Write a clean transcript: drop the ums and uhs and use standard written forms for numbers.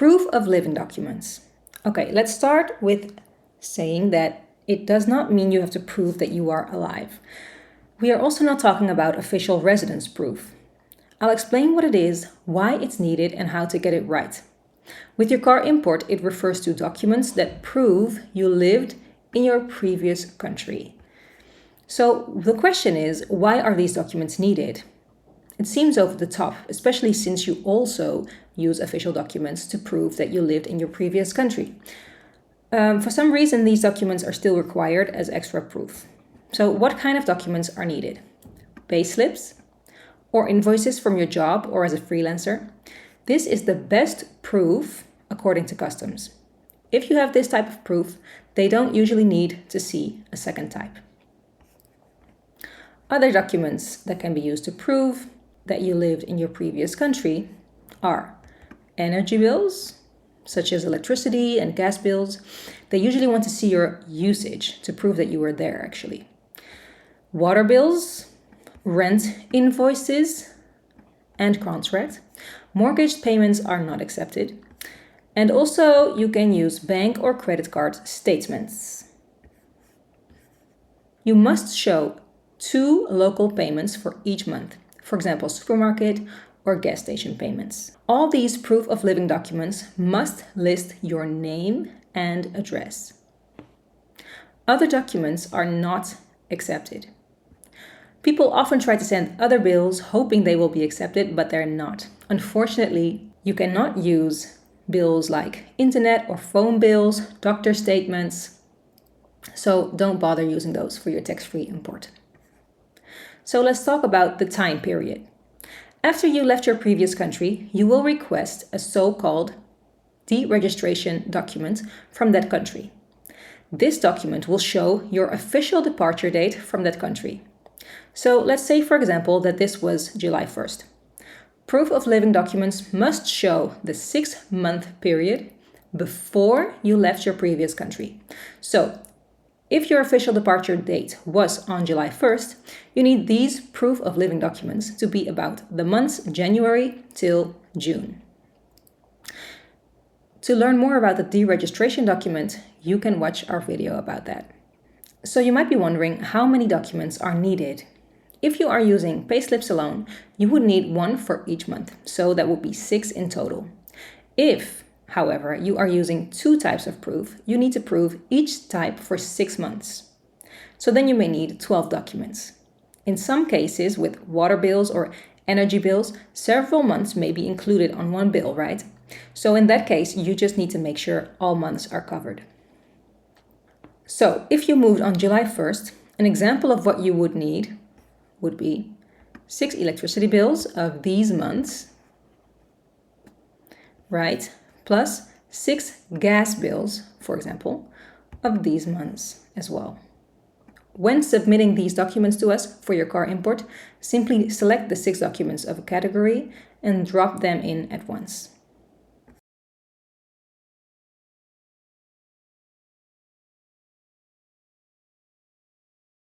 Proof of living documents. Okay, let's start with saying that it does not mean you have to prove that you are alive. We are also not talking about official residence proof. I'll explain what it is, why it's needed, and how to get it right. With your car import, it refers to documents that prove you lived in your previous country. So the question is, why are these documents needed? It seems over the top, especially since you also use official documents to prove that you lived in your previous country. For some reason, these documents are still required as extra proof. So what kind of documents are needed? Payslips or invoices from your job or as a freelancer. This is the best proof according to customs. If you have this type of proof, they don't usually need to see a second type. Other documents that can be used to prove that you lived in your previous country are energy bills, such as electricity and gas bills. They usually want to see your usage to prove that you were there actually. Water bills, rent invoices, and contract. Mortgage payments are not accepted. And also you can use bank or credit card statements. You must show 2 local payments for each month. For example, supermarket or gas station payments. All these proof of living documents must list your name and address. Other documents are not accepted. People often try to send other bills hoping they will be accepted, but they're not. Unfortunately, you cannot use bills like internet or phone bills, doctor statements, so don't bother using those for your tax-free import. So let's talk about the time period. After you left your previous country, you will request a so-called deregistration document from that country. This document will show your official departure date from that country. So let's say, for example, that this was July 1st. Proof of living documents must show the 6-month period before you left your previous country. So if your official departure date was on July 1st, you need these proof of living documents to be about the months January till June. To learn more about the deregistration document, you can watch our video about that. So you might be wondering how many documents are needed. If you are using payslips alone, you would need 1 for each month, so that would be 6 in total. If however, you are using 2 types of proof, you need to prove each type for 6 months. So then you may need 12 documents. In some cases, with water bills or energy bills, several months may be included on one bill, right? So in that case, you just need to make sure all months are covered. So if you moved on July 1st, an example of what you would need would be 6 electricity bills of these months, right? Plus 6 gas bills, for example, of these months as well. When submitting these documents to us for your car import, simply select the 6 documents of a category and drop them in at once.